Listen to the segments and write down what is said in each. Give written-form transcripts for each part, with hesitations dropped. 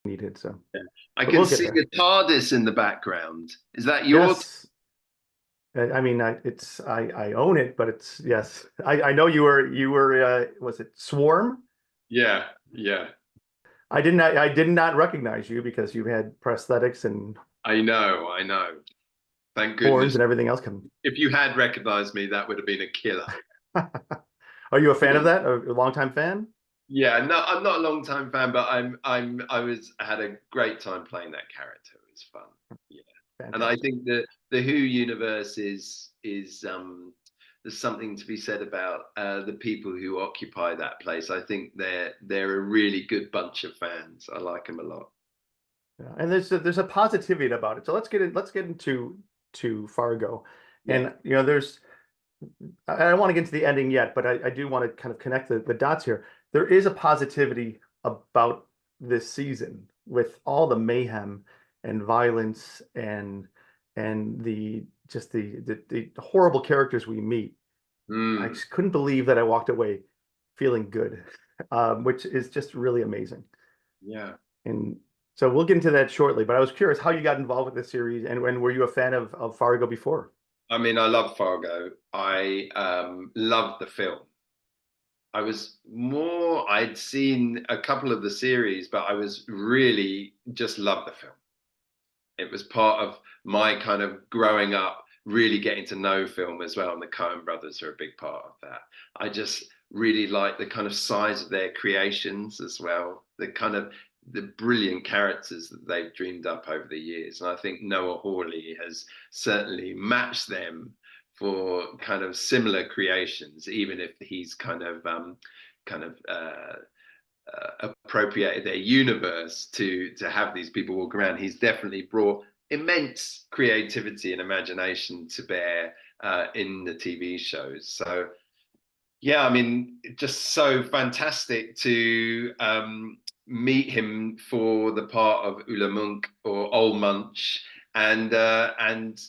needed. So, Yeah. I but can we'll get see there. the TARDIS in the background. Is that your? Yes. I mean, I own it, but it's yes. I know you were was it Swarm? Yeah, yeah. I did not recognize you because you had prosthetics and I know. Thank horns goodness. and everything else coming. If you had recognized me, that would have been a killer. Are you a fan of that? A longtime fan? Yeah, no, I'm not a long time fan, but I had a great time playing that character. It was fun. Yeah, and I Fantastic. think that the Who universe is there's something to be said about the people who occupy that place. I think they're a really good bunch of fans. I like them a lot. Yeah. And there's a positivity about it. So let's get into to Fargo. Yeah. And there's I don't want to get into the ending yet, but I do want to kind of connect the dots here. There is a positivity about this season with all the mayhem and violence and the just the horrible characters we meet. I Mm, just couldn't believe that I walked away feeling good, which is just really amazing. yeah. And so we'll get into that shortly. But I was curious how you got involved with this series, and when were you a fan of Fargo before? I mean, I love Fargo. I loved the film. I'd seen a couple of the series, but I was really just loved the film. It was part of my kind of growing up, really getting to know film as well. And the Coen brothers are a big part of that. I just really like the kind of size of their creations as well, the brilliant characters that they've dreamed up over the years. And I think Noah Hawley has certainly matched them for kind of similar creations, even if he's kind of appropriated their universe to have these people walk around. He's definitely brought immense creativity and imagination to bear in the TV shows. So yeah, I mean, just so fantastic to meet him for the part of Ole Munch or Ole Munch, and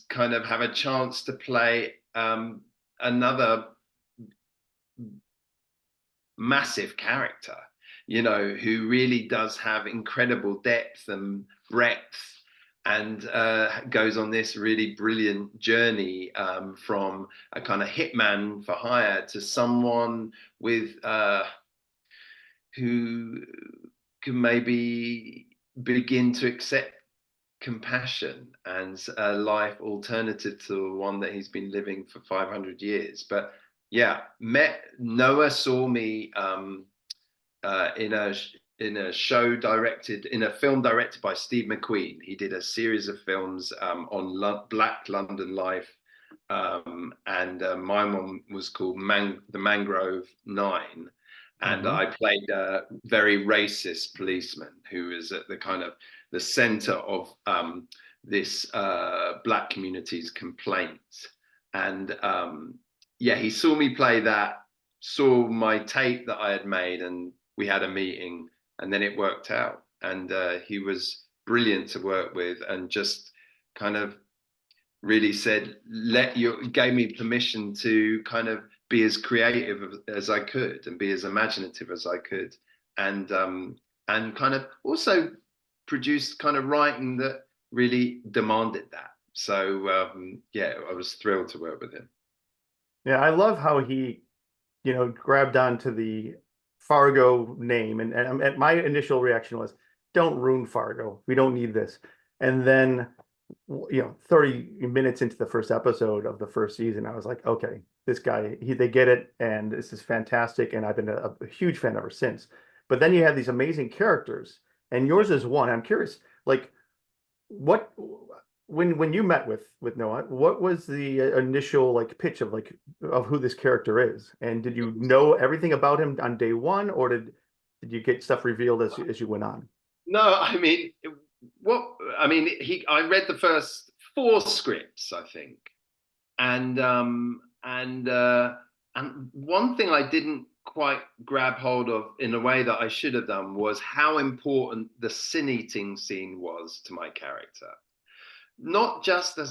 kind of have a chance to play another massive character, who really does have incredible depth and breadth, and goes on this really brilliant journey from a kind of hitman for hire to someone with who can maybe begin to accept compassion and a life alternative to the one that he's been living for 500 years. But yeah, met Noah saw me in a film directed by Steve McQueen. He did a series of films on Black London life, and my one was called The Mangrove Nine. And Hmm. I played a very racist policeman who is at the kind of the center of this black community's complaints. And yeah, he saw me play that, saw my tape that I had made, and we had a meeting, and then it worked out. And he was brilliant to work with, and just kind of really said, gave me permission to kind of be as creative as I could and be as imaginative as I could, and kind of also produced kind of writing that really demanded that. So yeah, I was thrilled to work with him. Yeah, I love how he, grabbed onto the Fargo name, and my initial reaction was, "Don't ruin Fargo. We don't need this." And then, 30 minutes into the first episode of the first season, I was like, "Okay, this guy, they get it, and this is fantastic." And I've been a huge fan ever since. But then you have these amazing characters, and yours is one. I'm curious, like, what when you met with Noah, what was the initial like pitch of who this character is? And did you know everything about him on day one, or did you get stuff revealed as you went on? No, I mean, I read the first four scripts, I think, and and one thing I didn't quite grab hold of in a way that I should have done was how important the sin eating scene was to my character, not just uh,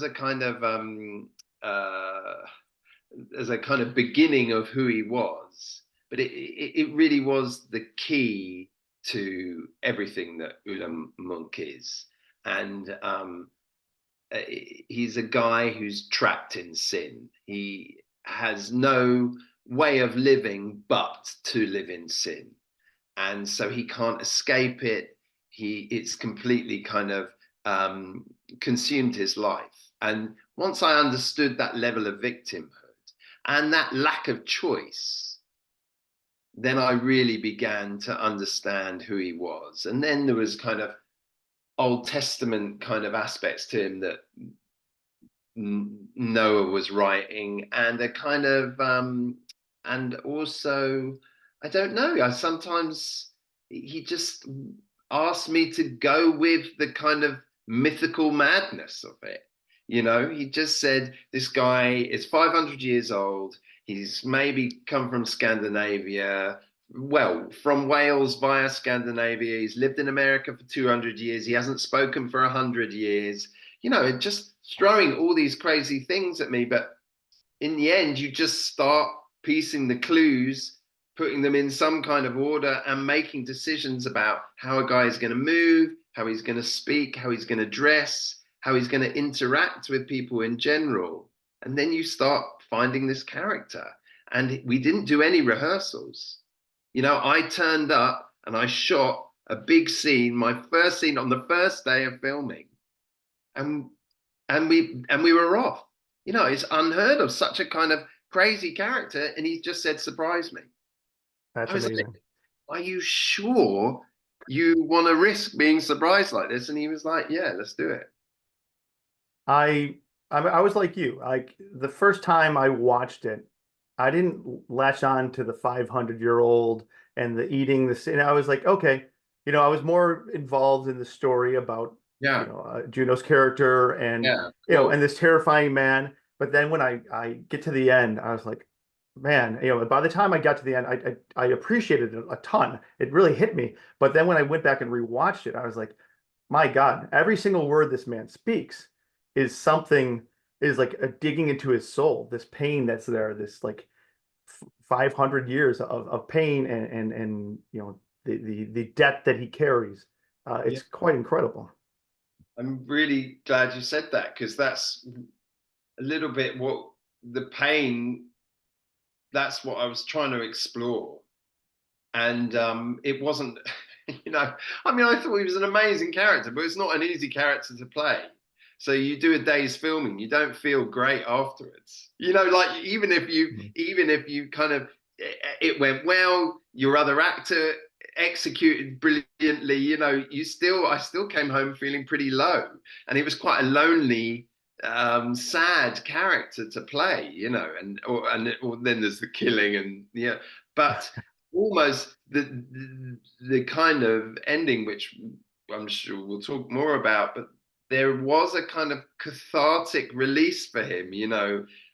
as a kind of beginning of who he was, but it really was the key to everything that Ole Munch is. And he's a guy who's trapped in sin. He has no way of living but to live in sin. And so he can't escape it. It's completely kind of consumed his life. And once I understood that level of victimhood and that lack of choice, then I really began to understand who he was. And then there was kind of Old Testament kind of aspects to him that Noah was writing, and a kind of and also, I don't know, I sometimes he just asked me to go with the kind of mythical madness of it. You know, he just said, this guy is 500 years old. He's maybe come from Scandinavia, well, from Wales via Scandinavia. He's lived in America for 200 years. He hasn't spoken for 100 years. You know, just throwing all these crazy things at me. But in the end, you just start piecing the clues, putting them in some kind of order, and making decisions about how a guy is going to move, how he's going to speak, how he's going to dress, how he's going to interact with people in general. And then you start finding this character. And we didn't do any rehearsals. You know, I turned up and I shot a big scene, my first scene on the first day of filming. And we were off. You know, it's unheard of, such a kind of crazy character. And he just said, surprise me. That's I was amazing. like, are you sure you want to risk being surprised like this? And he was like, yeah, let's do it. I was like you. Like the first time I watched it, I didn't latch on to the 500-year-old and the eating the sin. I was like, okay, I was more involved in the story about, Yeah, Juno's character and, yeah, cool. and this terrifying man. But then when I get to the end, I was like, man, by the time I got to the end, I appreciated it a ton. It really hit me. But then when I went back and rewatched it, I was like, my God, every single word this man speaks is something is like a digging into his soul, this pain that's there, this like 500 years of pain and the debt that he carries. Yeah. It's quite incredible. I'm really glad you said that, because that's a little bit what the pain, that's what I was trying to explore. And it wasn't, I mean, I thought he was an amazing character, but it's not an easy character to play. So you do a day's filming, you don't feel great afterwards. Like even if you kind of, it went well, your other actor executed brilliantly, I still came home feeling pretty low. And it was quite a lonely, sad character to play, and then there's the killing and yeah, but almost the kind of ending, which I'm sure we'll talk more about, but there was a kind of cathartic release for him,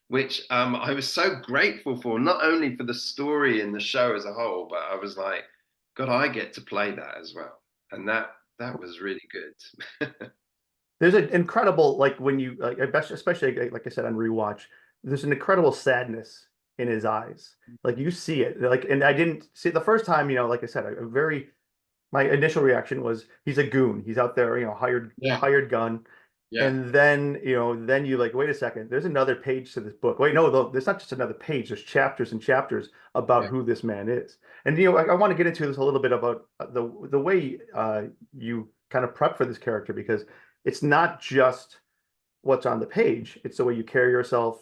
which I was so grateful for, not only for the story and the show as a whole, but I was like, God, I get to play that as well. And that was really good. There's an incredible, like when you like, especially like I said on rewatch, there's an incredible sadness in his eyes. Like you see it, like, and I didn't see it the first time. Like I said, my initial reaction was he's a goon. He's out there, Yeah, hired gun. yeah, And then you like, wait a second, there's another page to this book. Wait, no, though, there's not just another page. There's chapters and chapters about yeah, who this man is. And I want to get into this a little bit about the way you kind of prep for this character, because it's not just what's on the page. It's the way you carry yourself.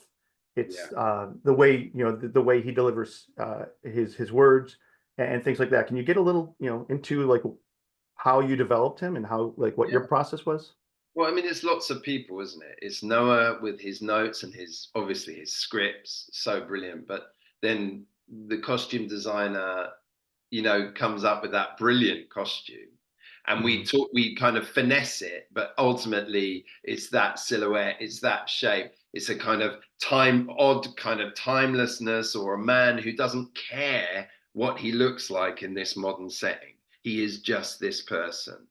yeah. It's the way the way he delivers his words and things like that. Can you get a little into like how you developed him and how like what your Yeah. process was? Well, I mean, it's lots of people, isn't it? It's Noah with his notes and obviously his scripts, so brilliant. But then the costume designer, comes up with that brilliant costume. And Mhm. we kind of finesse it, but ultimately it's that silhouette, it's that shape. It's a kind of odd kind of timelessness, or a man who doesn't care what he looks like in this modern setting. He is just this person,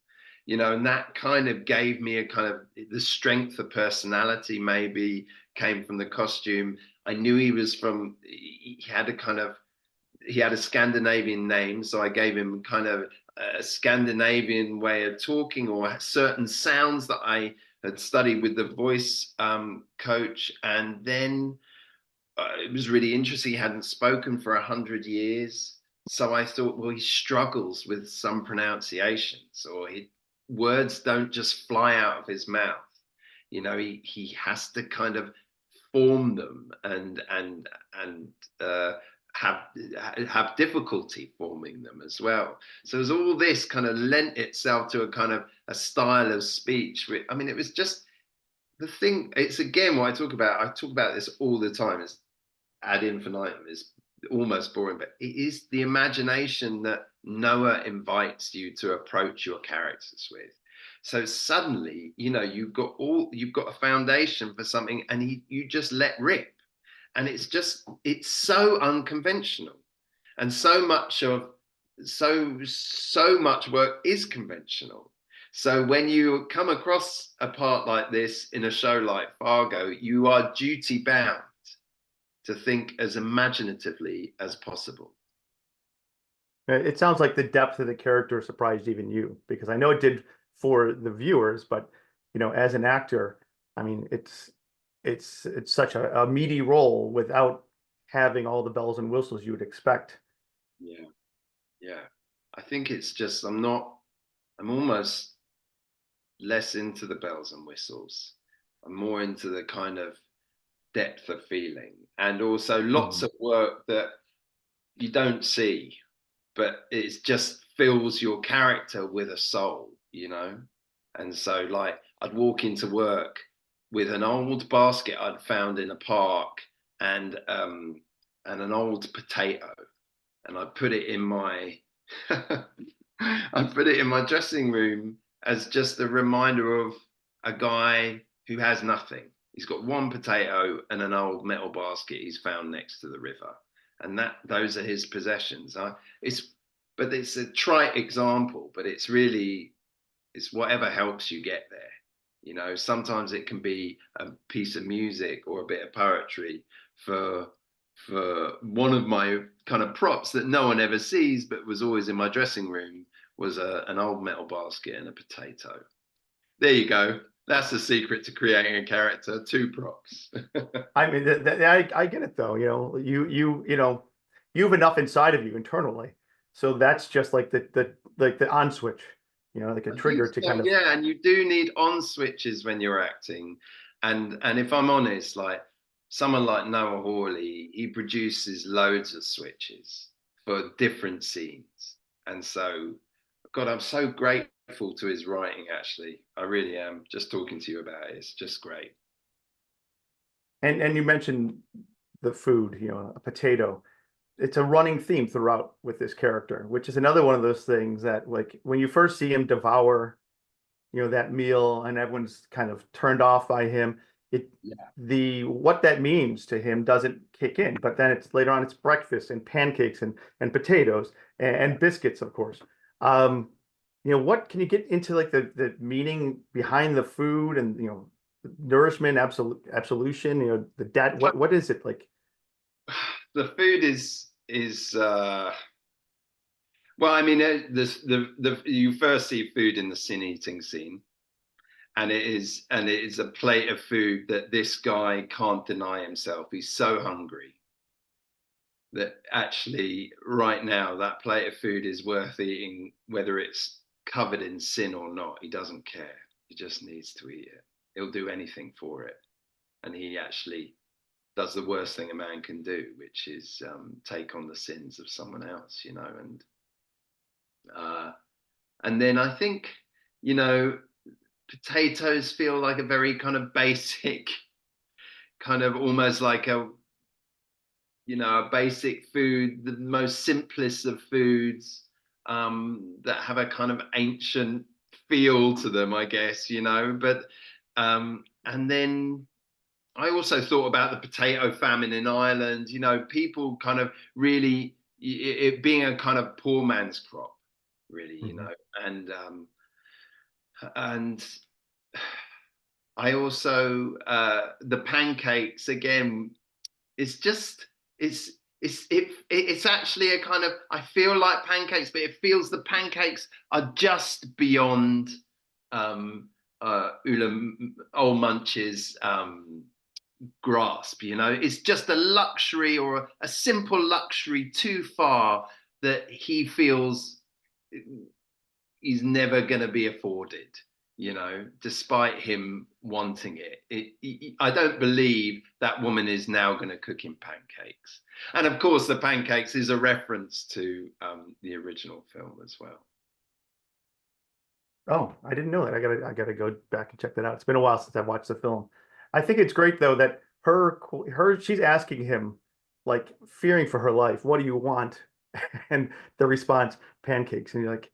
and that kind of gave me a kind of the strength of personality, maybe came from the costume. I knew he had a Scandinavian name, so I gave him kind of a Scandinavian way of talking, or certain sounds that I had studied with the voice coach. And then it was really interesting. He hadn't spoken for 100 years. So I thought, well, he struggles with some pronunciations, or words don't just fly out of his mouth. You know, he has to kind of form them and have difficulty forming them as well. So as all this kind of lent itself to a kind of a style of speech. I mean, it was just the thing. It's again what I talk about. I talk about this all the time. Is ad infinitum is almost boring, but it is the imagination that Noah invites you to approach your characters with. So suddenly, you know, you've got a foundation for something, and you just let rip. And it's so unconventional. And so much work is conventional. So when you come across a part like this in a show like Fargo, you are duty bound to think as imaginatively as possible. It sounds like the depth of the character surprised even you, because I know it did for the viewers, but you know, as an actor, I mean, it's such a meaty role without having all the bells and whistles you would expect. Yeah, yeah. I think it's just I'm almost less into the bells and whistles. I'm more into the kind of depth of feeling, and also lots of work that you don't see, but it just fills your character with a soul, you know? And so like I'd walk into work with an old basket I'd found in a park and an old potato, and I put it in my I put it in my dressing room as just a reminder of a guy who has nothing. He's got one potato and an old metal basket he's found next to the river, and those are his possessions. It's a trite example, but it's whatever helps you get there. You know, sometimes it can be a piece of music or a bit of poetry. For one of my kind of props that no one ever sees, but was always in my dressing room, was an old metal basket and a potato. There you go. That's the secret to creating a character. 2 props. I mean, I get it though. You know, you know, you have enough inside of you internally, so that's just like the on switch. You know, like a I think trigger to so, kind of. yeah, and you do need on switches when you're acting. And if I'm honest, like someone like Noah Hawley, he produces loads of switches for different scenes. And so, God, I'm so grateful to his writing, actually. I really am. Just talking to you about it, it's just great. And you mentioned the food. You know, a potato. It's a running theme throughout with this character, which is another one of those things that, like, when you first see him devour, you know, that meal, and everyone's kind of turned off by him, it Yeah. the what that means to him doesn't kick in. But then it's later on, it's breakfast and pancakes and potatoes and biscuits, of course. Um, you know, what can you get into, like the meaning behind the food, and you know, nourishment, absolution, you know, the debt. What is it like? The food is well, I mean, the you first see food in the sin eating scene, and it is a plate of food that this guy can't deny himself. He's so hungry that actually right now that plate of food is worth eating, whether it's covered in sin or not. He doesn't care. He just needs to eat it. He'll do anything for it, and he actually does the worst thing a man can do, which is take on the sins of someone else, you know. Uh, and then I think, you know, potatoes feel like a very kind of basic, kind of almost like a basic food, the most simplest of foods, that have a kind of ancient feel to them, I guess, you know. But and then I also thought about the potato famine in Ireland, you know, people kind of really, it being a kind of poor man's crop, really, you Mhm. know. And I also the pancakes again. It's just it's it's actually a kind of, I feel like pancakes, but it feels the pancakes are just beyond Ole Munch's grasp. It's just a luxury, or a simple luxury too far, that he feels he's never going to be afforded, despite him wanting it. I don't believe that woman is now going to cook him pancakes. And of course, the pancakes is a reference to the original film as well. Oh, I didn't know that. I gotta go back and check that out. It's been a while since I've watched the film. I think it's great though that she's asking him, like, fearing for her life, what do you want? And the response, pancakes. And you're like,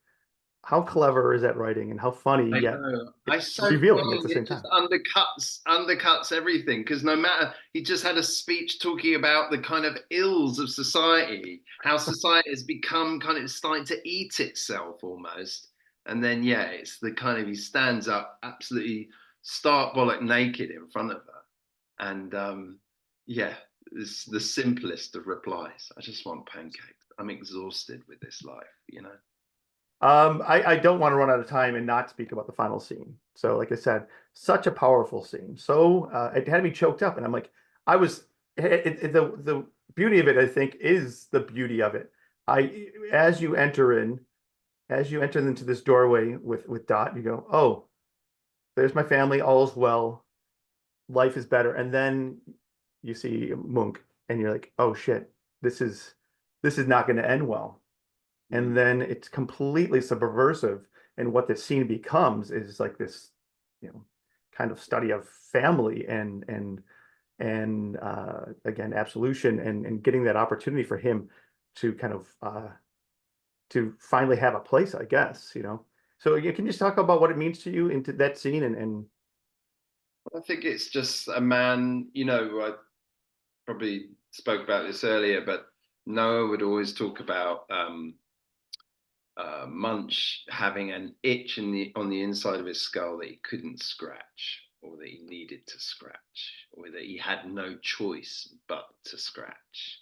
how clever is that writing, and how funny I yet know. it's It's so revealing at funny. the same It just time. undercuts everything, because no matter, he just had a speech talking about the kind of ills of society, how society has become kind of starting to eat itself almost. And then yeah, it's the kind of, he stands up absolutely stark bollock naked in front of her. And yeah, it's the simplest of replies. I just want pancakes. I'm exhausted with this life. I don't want to run out of time and not speak about the final scene. So, like I said, such a powerful scene. So it had me choked up, and I'm like, I was the beauty of it, I think, is the beauty of it. I as you enter in, as you enter into this doorway with Dot, you go, oh, there's my family, all's well, life is better, and then you see Monk, and you're like, oh shit, this is not going to end well. And then it's completely subversive, and what this scene becomes is like this, kind of study of family and again, absolution, and getting that opportunity for him to kind of to finally have a place, I guess. So you can just talk about what it means to you into that scene, and I think it's just a man, I probably spoke about this earlier, but Noah would always talk about Munch having an itch on the inside of his skull that he couldn't scratch, or that he needed to scratch, or that he had no choice but to scratch.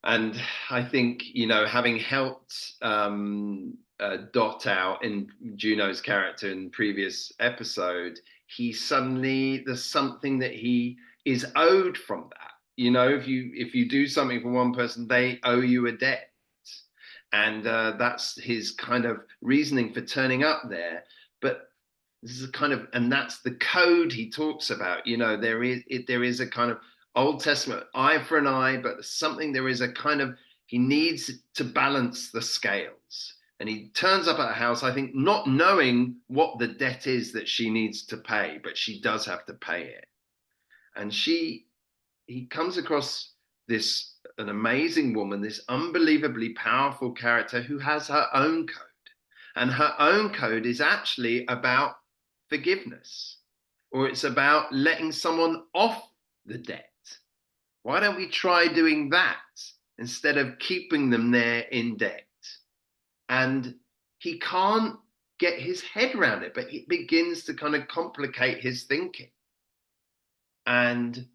And I think, having helped Dot out in Juno's character in the previous episode, there's something that he is owed from that. If you do something for one person, they owe you a debt. And that's his kind of reasoning for turning up there. But this is a kind of, and that's the code he talks about. There is a kind of Old Testament eye for an eye, but there is a kind of, he needs to balance the scales. And he turns up at a house, I think, not knowing what the debt is that she needs to pay, but she does have to pay it. And he comes across an amazing woman, this unbelievably powerful character who has her own code. And her own code is actually about forgiveness, or it's about letting someone off the debt. Why don't we try doing that instead of keeping them there in debt? And he can't get his head around it, but it begins to kind of complicate his thinking. And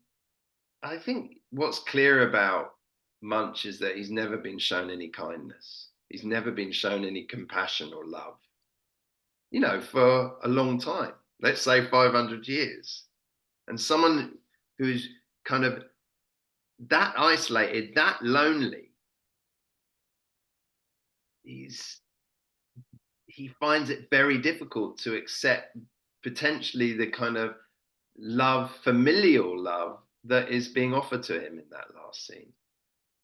I think what's clear about Munch is that he's never been shown any kindness. He's never been shown any compassion or love, for a long time, let's say 500 years. And someone who's kind of that isolated, that lonely, he finds it very difficult to accept potentially the kind of love, familial love, that is being offered to him in that last scene.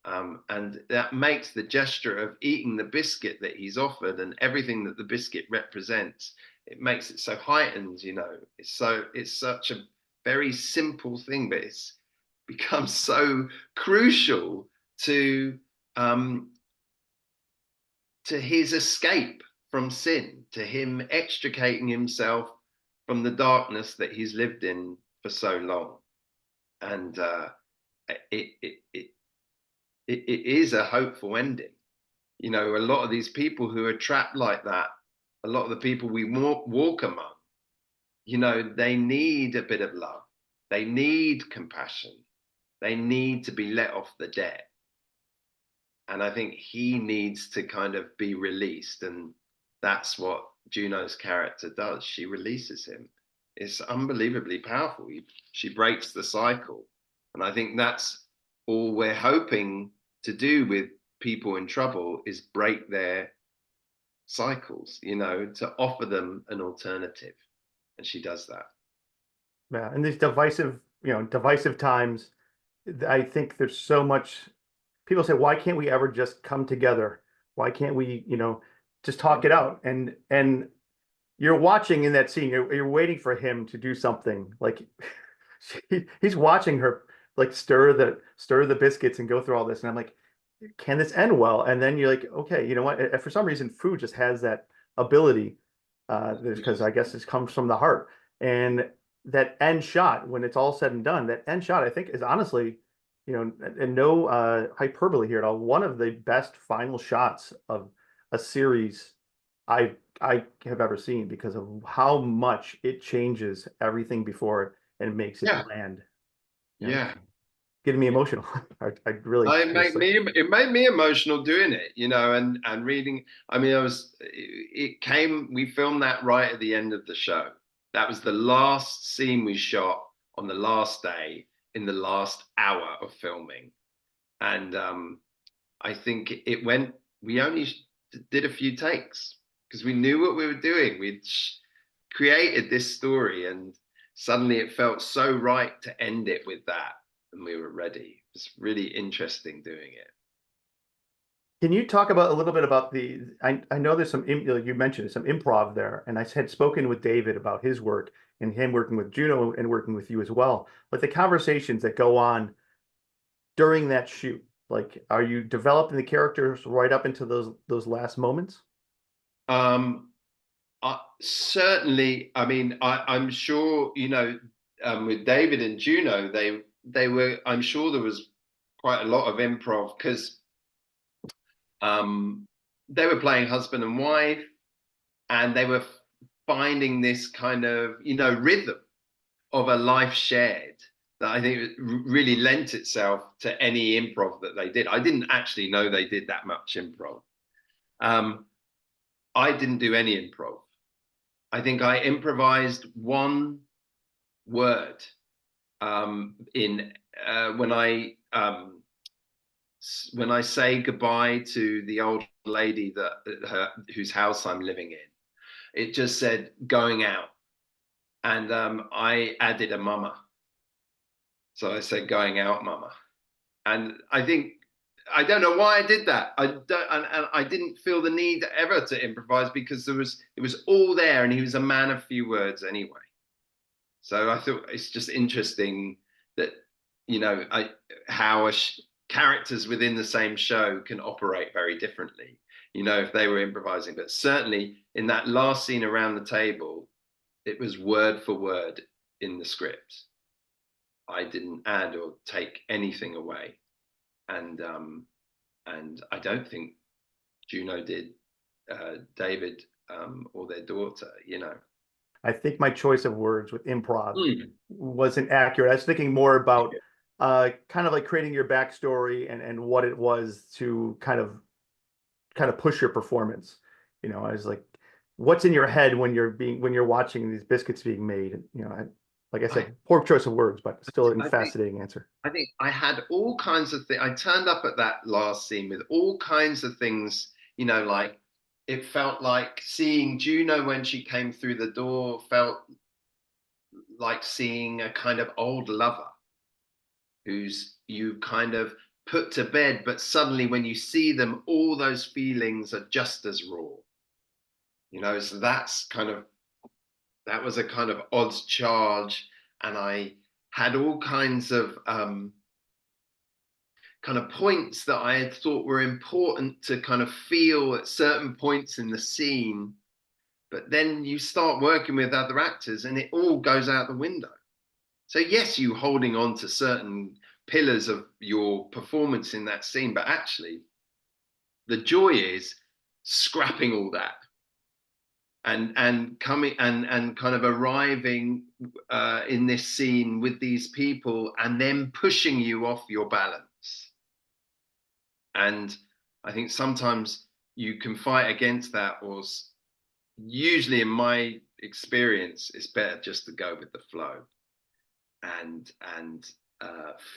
And that makes the gesture of eating the biscuit that he's offered, and everything that the biscuit represents, it makes it so heightened. It's such a very simple thing, but it's become so crucial to his escape from sin, to him extricating himself from the darkness that he's lived in for so long. And it is a hopeful ending. A lot of these people who are trapped like that, a lot of the people we walk among, they need a bit of love. They need compassion. They need to be let off the debt. And I think he needs to kind of be released. And that's what Juno's character does. She releases him. It's unbelievably powerful. She breaks the cycle. And I think that's all we're hoping to do with people in trouble, is break their cycles, you know, to offer them an alternative. And she does that. Yeah, in these divisive times, I think there's so much. People say, why can't we ever just come together? Why can't we, just talk it out? And you're watching in that scene, you're waiting for him to do something. Like he's watching her like stir the biscuits and go through all this. And I'm like, can this end well? And then you're like, okay, you know what? For some reason, food just has that ability, because I guess this comes from the heart. And that end shot, when it's all said and done, that end shot, I think, is honestly, and no hyperbole here at all, one of the best final shots of a series I have ever seen, because of how much it changes everything before it and makes it Yeah. land. Yeah. Getting me emotional. I really it made me emotional doing it, and reading. I mean, we filmed that right at the end of the show. That was the last scene we shot on the last day in the last hour of filming. And I think we only did a few takes because we knew what we were doing. We'd created this story, and suddenly it felt so right to end it with that. And we were ready. It's really interesting doing it. Can you talk about a little bit about I know there's you mentioned some improv there, and I had spoken with David about his work and him working with Juno and working with you as well. But the conversations that go on during that shoot, like, are you developing the characters right up into those last moments? Certainly. I mean, I'm sure, with David and Juno, they were, I'm sure there was quite a lot of improv, because they were playing husband and wife, and they were finding this kind of, rhythm of a life shared that I think really lent itself to any improv that they did. I didn't actually know they did that much improv. I didn't do any improv. I think I improvised one word in when I say goodbye to the old lady whose house I'm living in. It just said going out, and I added a mama. So I said going out, mama. And I don't know why I did that. And I didn't feel the need ever to improvise, because it was all there, and he was a man of few words anyway. So I thought it's just interesting that, how characters within the same show can operate very differently, if they were improvising. But certainly in that last scene around the table, it was word for word in the script. I didn't add or take anything away. And I don't think Juno did, David, or their daughter, I think my choice of words with improv wasn't accurate. I was thinking more about kind of like creating your backstory and what it was to kind of push your performance. I was like, what's in your head when you're watching these biscuits being made? Like I said, poor choice of words, but still a fascinating answer. I think I had all kinds of things. I turned up at that last scene with all kinds of things, like it felt like seeing Juno when she came through the door felt like seeing a kind of old lover who's you kind of put to bed, but suddenly when you see them, all those feelings are just as raw. So that was a kind of odds charge, and I had all kinds of kind of points that I had thought were important to kind of feel at certain points in the scene. But then you start working with other actors and it all goes out the window. So yes, you holding on to certain pillars of your performance in that scene, but actually the joy is scrapping all that and coming and kind of arriving in this scene with these people and then pushing you off your balance. And I think sometimes you can fight against that, or usually in my experience, it's better just to go with the flow and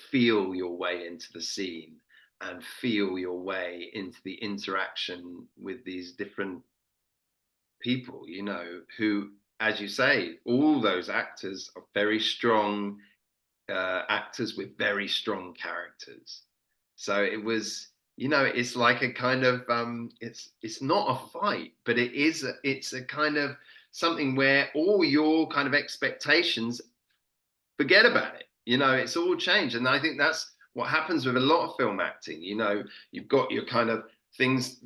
feel your way into the scene and feel your way into the interaction with these different people, you know, who, as you say, all those actors are very strong actors with very strong characters. So it was, you know, it's like a kind of it's not a fight, but it's a kind of something where all your kind of expectations, forget about it, you know, it's all changed. And I think that's what happens with a lot of film acting. You know, you've got your kind of things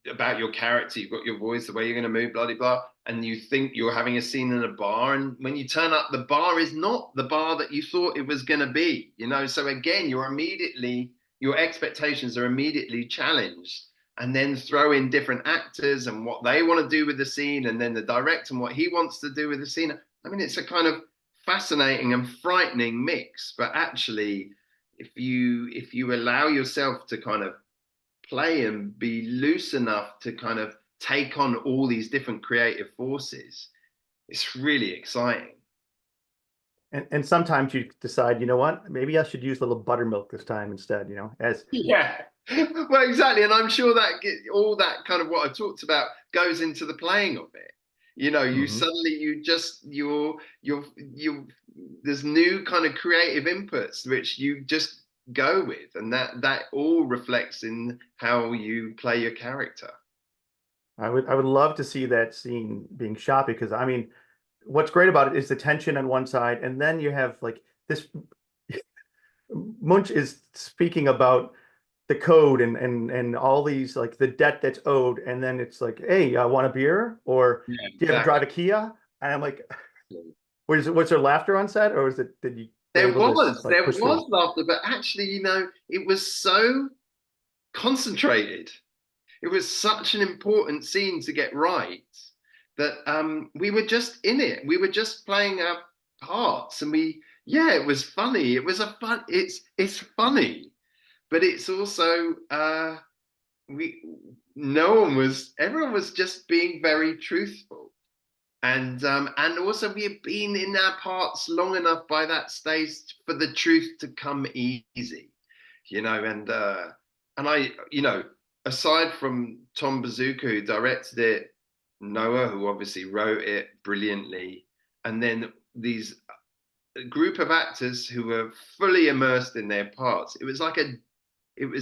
about your character, you've got your voice, the way you're going to move, blah blah blah, and you think you're having a scene in a bar, and when you turn up, the bar is not the bar that you thought it was going to be, you know. So again, your expectations are immediately challenged, and then throw in different actors and what they want to do with the scene, and then the director and what he wants to do with the scene. I mean, it's a kind of fascinating and frightening mix. But actually, if you allow yourself to kind of play and be loose enough to kind of take on all these different creative forces, it's really exciting. And sometimes you decide, you know what, maybe I should use a little buttermilk this time instead, you know, as Yeah, well, exactly. And I'm sure that all that kind of what I talked about goes into the playing of it. You know, you suddenly there's new kind of creative inputs which you just go with, and that all reflects in how you play your character. I would love to see that scene being shot, because I mean, what's great about it is the tension on one side, and then you have like this Munch is speaking about the code and all these, like the debt that's owed, and then it's like, hey, want a beer, or Yeah, do you ever drive exactly. a Kia? And I'm like, was there laughter on set, or was it, did you There able to was like there push through? was laughter, but actually, you know, it was so concentrated. It was such an important scene to get right that we were just in it. We were just playing our parts, and yeah, it was funny. It was a fun. It's funny, but it's also we. No one was. Everyone was just being very truthful, and also we had been in our parts long enough by that stage for the truth to come easy, you know. And I, you know, aside from Tom Bazooka, who directed it, Noah, who obviously wrote it brilliantly, and then these group of actors who were fully immersed in their parts, it was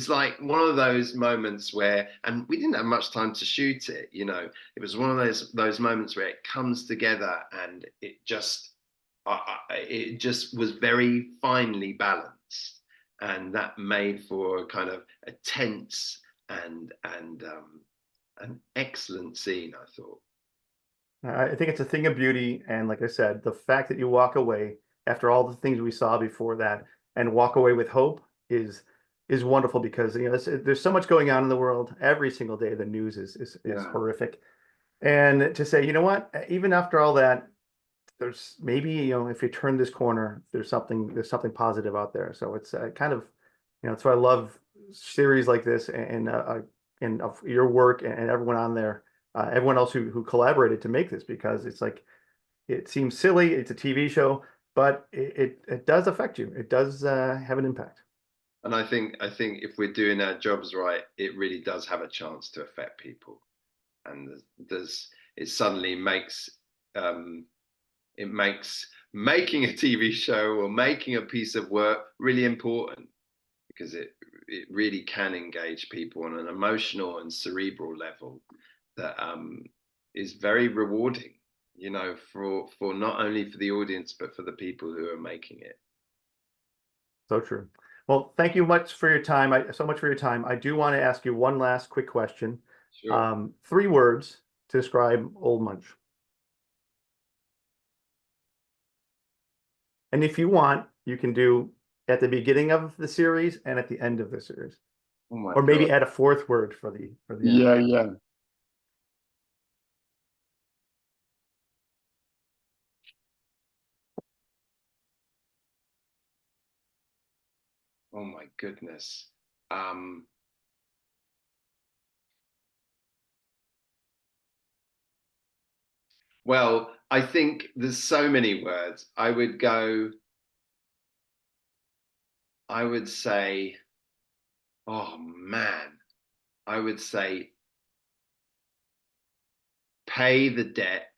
like one of those moments where, and we didn't have much time to shoot it, you know. It was one of those moments where it comes together, and it just was very finely balanced, and that made for kind of a tense and an excellent scene, I thought. I think it's a thing of beauty, and like I said, the fact that you walk away after all the things we saw before that and walk away with hope is wonderful, because you know there's so much going on in the world every single day. The news is Yeah. horrific, and to say, you know what, even after all that, there's maybe, you know, if you turn this corner, there's something positive out there. So it's kind of, you know, that's why I love series like this, and of your work, and everyone on there, everyone else who collaborated to make this, because it's like, it seems silly, it's a TV show, but it does affect you. It does have an impact. And I think if we're doing our jobs right, it really does have a chance to affect people. And there's it suddenly makes it makes making a TV show or making a piece of work really important, because it really can engage people on an emotional and cerebral level that is very rewarding, you know, for not only for the audience but for the people who are making it. So true. Well, thank you much for your time. So much for your time. I do want to ask you one last quick question. Sure. 3 words to describe Old Munch. And if you want, you can do at the beginning of the series and at the end of the series, Oh my or God. maybe add a 4th word for the end. Yeah, yeah. Oh my goodness. Well, I think there's so many words. I would say, oh man, I would say pay the debt,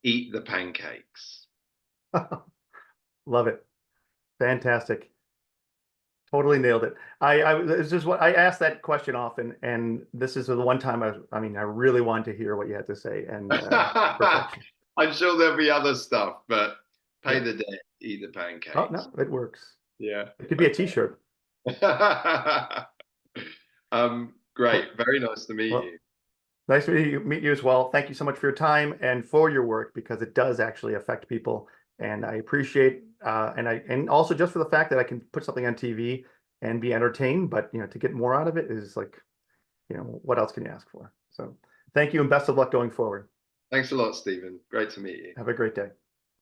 eat the pancakes. Love it. Fantastic. Totally nailed it. It's just what I asked that question often, and this is the one time I mean, I really wanted to hear what you had to say, and perfection. I'm sure there'll be other stuff, but pay Yeah. the debt, eat the Oh, pancakes. no, it works. Yeah. It could be a t-shirt. Great. Well, Very nice to meet well, you. nice to meet you as well. Thank you so much for your time and for your work because it does actually affect people. And I appreciate and also just for the fact that I can put something on TV and be entertained, but to get more out of it is like, what else can you ask for? So thank you and best of luck going forward. Thanks a lot, Stephen. Great to meet you. Have a great day.